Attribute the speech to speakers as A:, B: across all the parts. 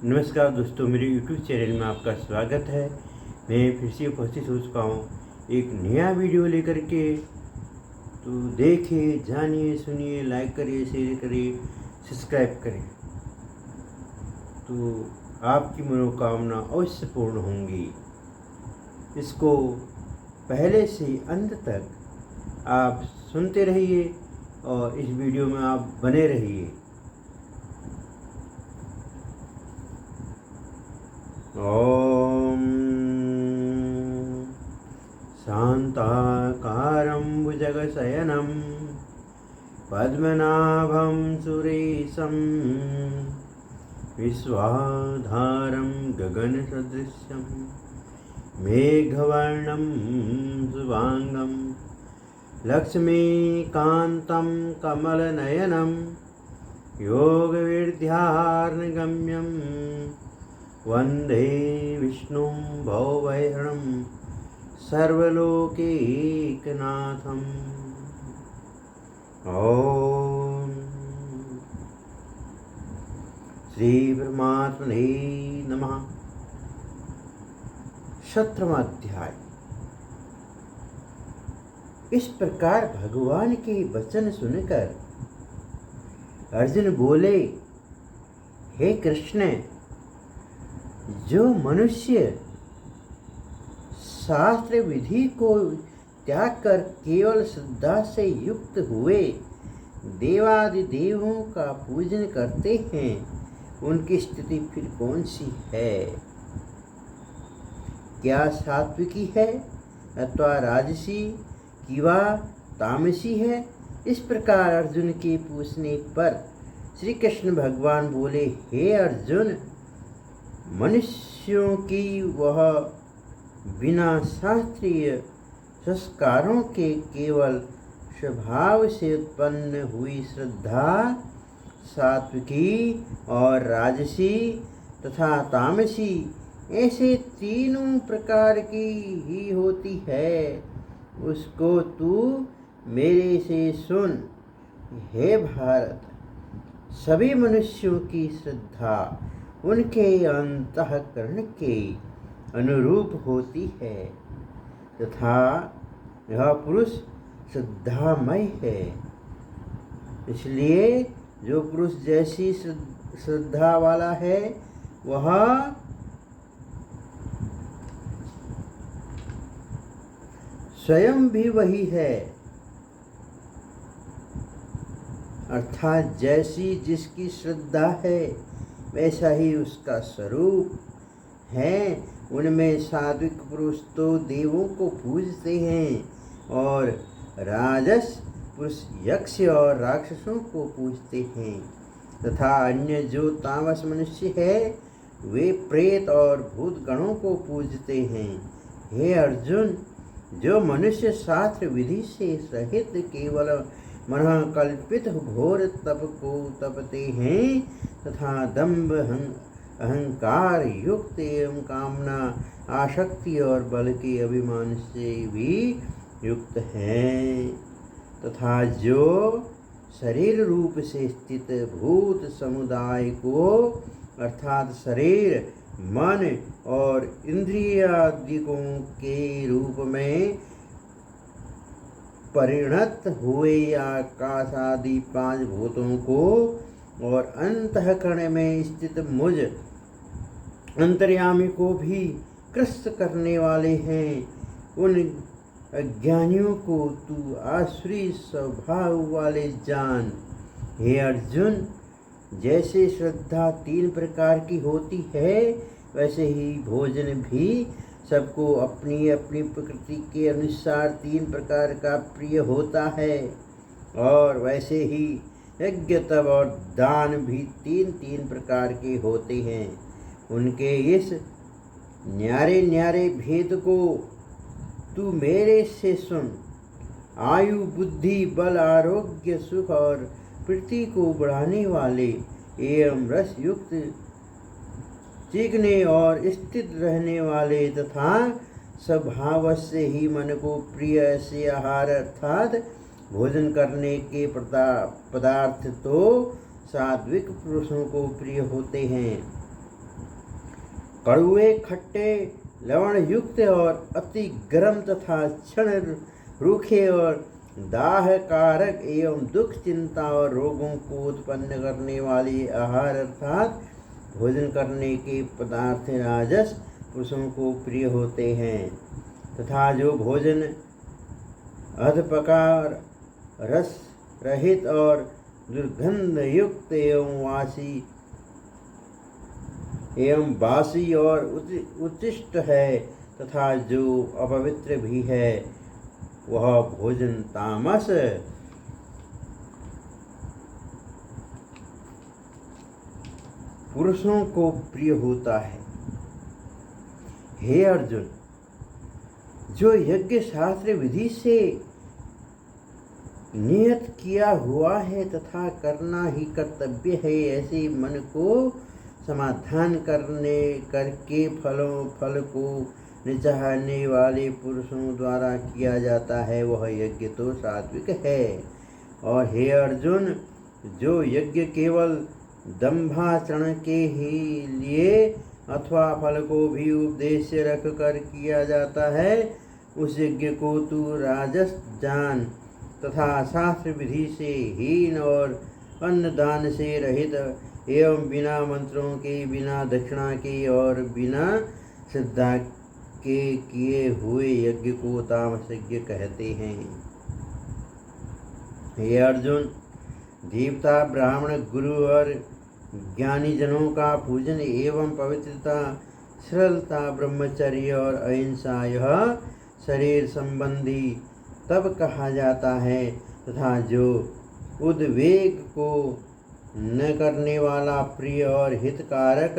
A: नमस्कार दोस्तों, मेरे YouTube चैनल में आपका स्वागत है। मैं फिर से उपस्थित हो चुका हूँ एक नया वीडियो लेकर के। तो देखिए, जानिए, सुनिए, लाइक करिए, शेयर करिए, सब्सक्राइब करें, तो आपकी मनोकामना अवश्य पूर्ण होंगी। इसको पहले से अंत तक आप सुनते रहिए और इस वीडियो में आप बने रहिए। ॐ शान्ताकारं भुजगशयनं पद्मनाभं सुरेशं विश्वाधारं गगनसदृशं मेघवर्णं शुभांगं लक्ष्मीकान्तं कमलनयनं योगविद्यार्णगम्यं वन्दे विष्णुं भवभयहरं सर्वलोकैकनाथम्। ॐ श्री परमात्मने नमः। 17वां अध्याय। इस प्रकार भगवान के वचन सुनकर अर्जुन बोले, हे कृष्ण, जो मनुष्य शास्त्र विधि को त्याग कर केवल श्रद्धा से युक्त हुए देवादिदेवों का पूजन करते हैं, उनकी स्थिति फिर कौन सी है? क्या सात्विकी है अथवा राजसी कि वा तामसी है? इस प्रकार अर्जुन के पूछने पर श्री कृष्ण भगवान बोले, हे अर्जुन, मनुष्यों की वह बिना शास्त्रीय संस्कारों के केवल स्वभाव से उत्पन्न हुई श्रद्धा सात्विकी और राजसी तथा तामसी, ऐसे तीनों प्रकार की ही होती है। उसको तू मेरे से सुन। हे भारत, सभी मनुष्यों की श्रद्धा उनके अंतःकरण के अनुरूप होती है तथा यह पुरुष श्रद्धामय है। इसलिए जो पुरुष जैसी श्रद्धा वाला है वह स्वयं भी वही है, अर्थात जैसी जिसकी श्रद्धा है वैसा ही उसका स्वरूप है। उनमें सात्विक पुरुष तो देवों को पूजते हैं और राजस पुरुष यक्ष और राक्षसों को पूजते हैं तथा अन्य जो तामस मनुष्य है वे प्रेत और भूत गणों को पूजते हैं। हे अर्जुन, जो मनुष्य शास्त्र विधि से सहित केवल मन कल्पित घोर तप को तपते हैं तथा दंभ अहंकार युक्त एवं कामना आसक्ति और बल के अभिमान से भी युक्त हैं तथा जो शरीर रूप से स्थित भूत समुदाय को अर्थात शरीर, मन और इंद्रियादिकों के रूप में परिणत हुए आकाश आदि 5 भूतों को और अंतःकरण में स्थित मुझ अंतर्यामी को भी ग्रस्त करने वाले हैं, उन अज्ञानियों को तू आसुरी स्वभाव वाले जान। हे अर्जुन, जैसे श्रद्धा 3 प्रकार की होती है वैसे ही भोजन भी सबको अपनी अपनी प्रकृति के अनुसार 3 प्रकार का प्रिय होता है और वैसे ही यज्ञ तप और दान भी 3 प्रकार के होते हैं। उनके इस न्यारे न्यारे भेद को तू मेरे से सुन। आयु, बुद्धि, बल, आरोग्य, सुख और प्रीति को बढ़ाने वाले एवं रस युक्त चीखने और स्थित रहने वाले तथा स्वभाव से ही मन को प्रिय से आहार अर्थात भोजन करने के पदार्थ तो सात्विक पुरुषों को प्रिय होते हैं। कड़ुए, खट्टे, लवण युक्त और अति गर्म तथा क्षण रूखे और दाह कारक एवं दुख, चिंता और रोगों को उत्पन्न करने वाली आहार अर्थात भोजन करने के पदार्थ राजस पुरुषों को प्रिय होते हैं, तथा जो भोजन अधपका, रस रहित और दुर्गंध युक्त एवं बासी और उचिष्ट है तथा जो अपवित्र भी है, वह भोजन तामस पुरुषों को प्रिय होता है। हे अर्जुन, जो यज्ञ शास्त्र विधि से नियत किया हुआ है तथा करना ही कर्तव्य है, ऐसे मन को समाधान करके फल को न चाहने वाले पुरुषों द्वारा किया जाता है, वह यज्ञ तो सात्विक है। और हे अर्जुन, जो यज्ञ केवल दंभाचरण के ही लिए अथवा फल को भी उद्देश्य रख कर किया जाता है, उस यज्ञ को तू राजस जान तथा शास्त्र विधि से हीन और अन्नदान से रहित एवं बिना मंत्रों के, बिना दक्षिणा के और बिना श्रद्धा के किए हुए यज्ञ को तामस यज्ञ कहते हैं। हे अर्जुन, देवता, ब्राह्मण, गुरु और ज्ञानी जनों का पूजन एवं पवित्रता, सरलता, ब्रह्मचर्य और अहिंसा यह शरीर संबंधी तब कहा जाता है, तथा जो उद्वेग को न करने वाला प्रिय और हितकारक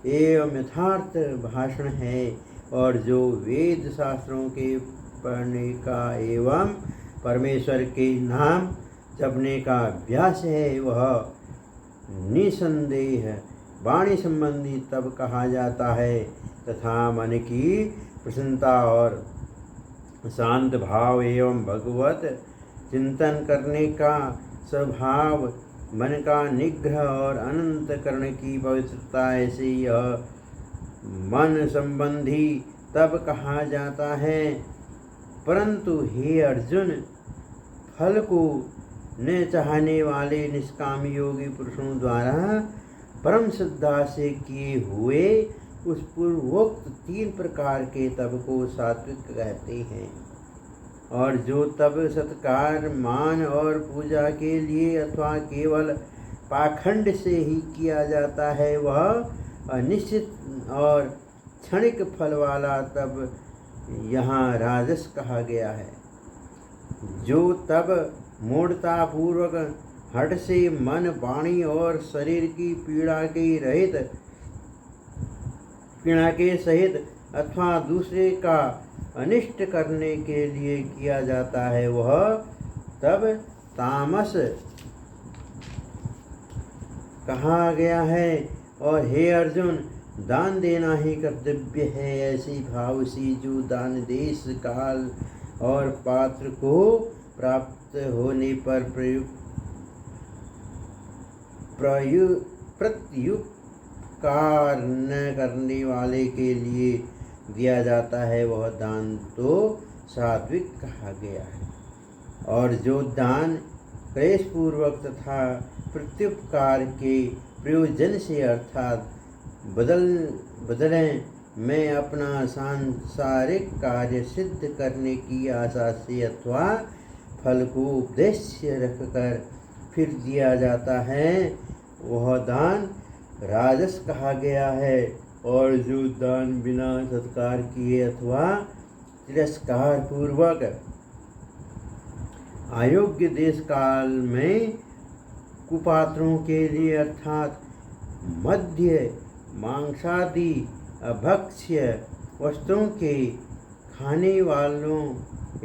A: एवं यथार्थ भाषण है, और जो वेद शास्त्रों के पढ़ने का एवं परमेश्वर के नाम जपने का अभ्यास है, वह निसंदेह वाणी संबंधी तब कहा जाता है, तथा मन की प्रसन्नता और शांत भाव एवं भगवत चिंतन करने का स्वभाव, मन का निग्रह और अनंतकरण की पवित्रता, ऐसे यह मन संबंधी तब कहा जाता है। परंतु हे अर्जुन, फल को न चाहने वाले निष्काम योगी पुरुषों द्वारा परम श्रद्धा से किए हुए उस पूर्वोक्त 3 प्रकार के तप को सात्विक कहते हैं। और जो तप सत्कार, मान और पूजा के लिए अथवा केवल पाखंड से ही किया जाता है, वह अनिश्चित और क्षणिक फल वाला तप यहाँ राजस कहा गया है। जो तप मूढ़ता पूर्वक हठ से मन, वाणी और शरीर की पीड़ा के सहित अथवा दूसरे का अनिष्ट करने के लिए किया जाता है, वह तब तामस कहा गया है। और हे अर्जुन, दान देना ही कर्तव्य है, ऐसी भाव से जो दान देश, काल और पात्र को प्राप्त होने पर प्रत्युपकार न करने वाले के लिए दिया जाता है, वह दान तो सात्विक कहा गया है। और जो दान क्लेशपूर्वक तथा प्रत्युपकार के प्रयोजन से अर्थात बदले में अपना सांसारिक कार्य सिद्ध करने की आशा से अथवा फल को उद्देश्य रखकर फिर दिया जाता है, वह दान राजस कहा गया है। और जो दान बिना सत्कार किए अथवा तिरस्कार पूर्वक अयोग्य देश काल में कुपात्रों के लिए अर्थात मध्य मांसादि अभक्ष्य वस्तुओं के खाने वालों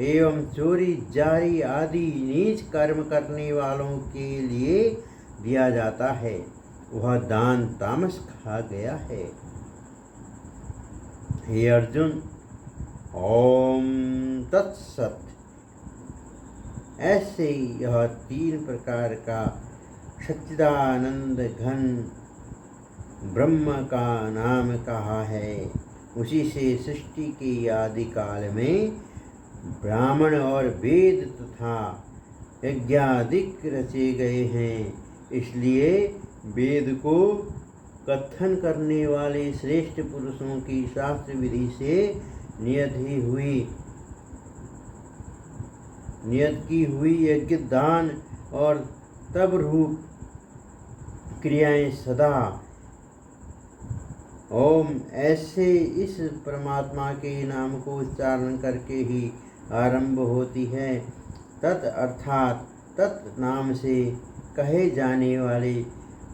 A: एवं चोरी जारी आदि नीच कर्म करने वालों के लिए दिया जाता है, वह दान तामस कहा गया है। हे अर्जुन, ओम तत्सत। ऐसे यह 3 प्रकार का सच्चिदानंद घन ब्रह्म का नाम कहा है। उसी से सृष्टि के आदि काल में ब्राह्मण और वेद तथा यज्ञादिक रचे गए हैं। इसलिए वेद को कथन करने वाले श्रेष्ठ पुरुषों की शास्त्र विधि से नियत की हुई यज्ञ, दान और तप रूप क्रियाएं सदा ओम ऐसे इस परमात्मा के नाम को उच्चारण करके ही आरंभ होती है। तत् अर्थात तत् नाम से कहे जाने वाले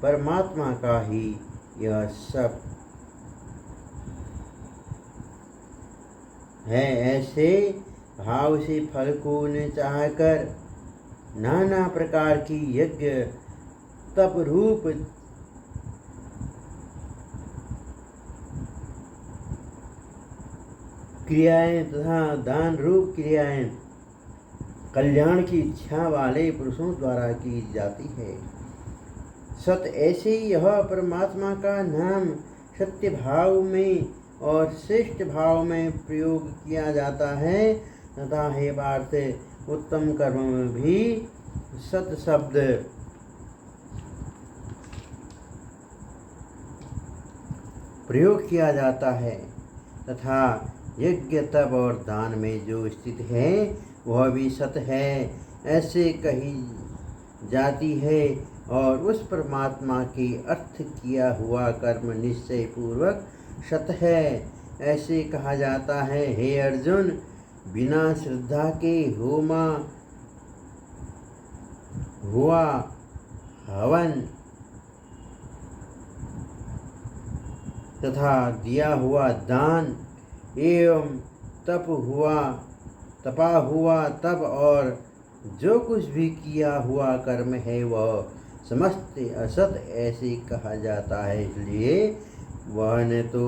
A: परमात्मा का ही यह सब है। ऐसे भाव से फल को न चाहकर नाना प्रकार की यज्ञ, तप रूप क्रियाएं तथा दान रूप क्रियाएं कल्याण की इच्छा वाले पुरुषों द्वारा की जाती है। सत ऐसे ही यह परमात्मा का नाम सत्य भाव में और श्रेष्ठ भाव में प्रयोग किया जाता है तथा हे पार्थ उत्तम कर्म में भी सत शब्द प्रयोग किया जाता है तथा यज्ञ, तप और दान में जो स्थित है वह भी सत है ऐसे कही जाती है। और उस परमात्मा के अर्थ किया हुआ कर्म निश्चय पूर्वक सत है ऐसे कहा जाता है। हे अर्जुन, बिना श्रद्धा के हुआ हवन तथा दिया हुआ दान एवं तपा हुआ तप और जो कुछ भी किया हुआ कर्म है वह समस्त असत ऐसे कहा जाता है। इसलिए वह न तो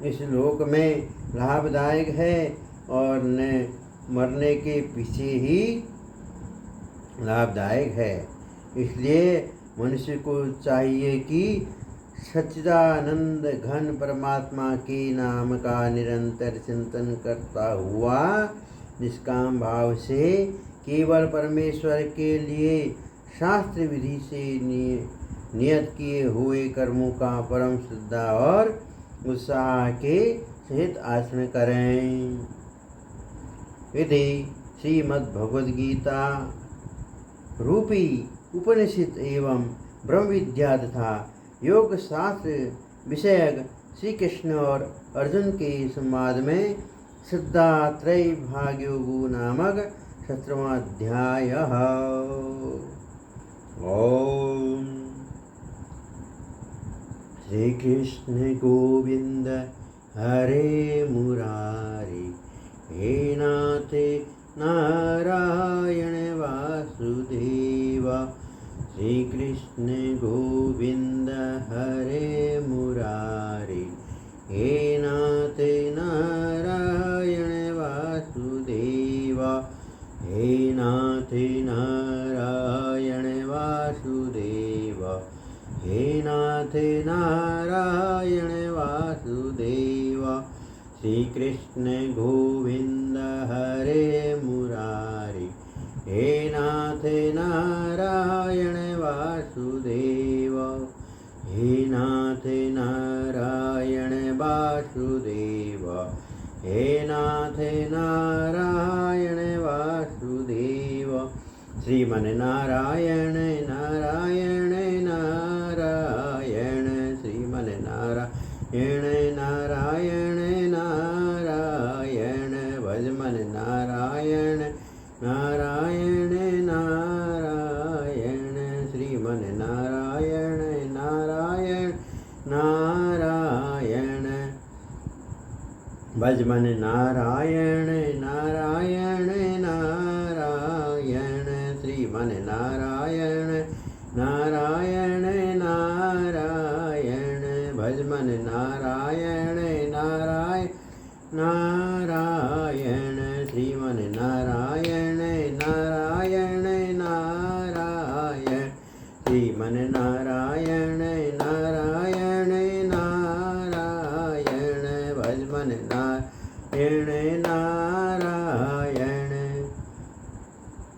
A: इस लोक में लाभदायक है और न मरने के पीछे ही लाभदायक है। इसलिए मनुष्य को चाहिए कि सच्चिदानंद घन परमात्मा के नाम का निरंतर चिंतन करता हुआ निष्काम भाव से केवल परमेश्वर के लिए शास्त्र विधि से नियत किए हुए कर्मों का परम श्रद्धा और उत्साह के सहित आचरण करें। यदि श्रीमद्भगवद्गीता रूपी उपनिषद एवं ब्रह्म विद्या तथा योग शास्त्र विषयक श्री कृष्ण और अर्जुन के संवाद में श्रद्धा त्रय भाग योगो नामक 17वां अध्याय। ओम श्री कृष्ण गोविंद हरे मुरारी, हे नाथ नारायण वासुदेव। श्री कृष्ण गोविंद हरे मुरारी, हे नाथ नारायण वासुदेव। हे नाथ नारायण वासुदेव, हे नाथ नारायण वासुदेव। श्री कृष्ण गोविंद हरे मुरारी, हे नाथ नारायण वासुदेव। हे नाथ नारायण वासुदेव, हे नाथ नारायण वासुदेव। श्रीमन नारायण नारायण नारायण, श्रीमन नारायण नारायण नारायण, भजमन नारायण नारायण नारायण, श्रीमन नारायण नारायण नारायण, भजमन नारायण नारायण नारायण, श्रीमन नारायण नारायण नारायण, भजमन नारायण नारायण नारायण, श्रीमन नारायण नारायण नारायण, श्रीमन नारायण नारायण नारायण।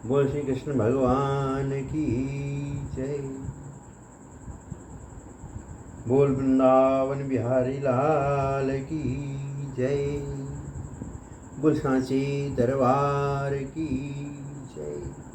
A: बोल श्री कृष्ण भगवान की जय। बोल वृंदावन बिहारी लाल की जय। बोल सांची दरबार की जय।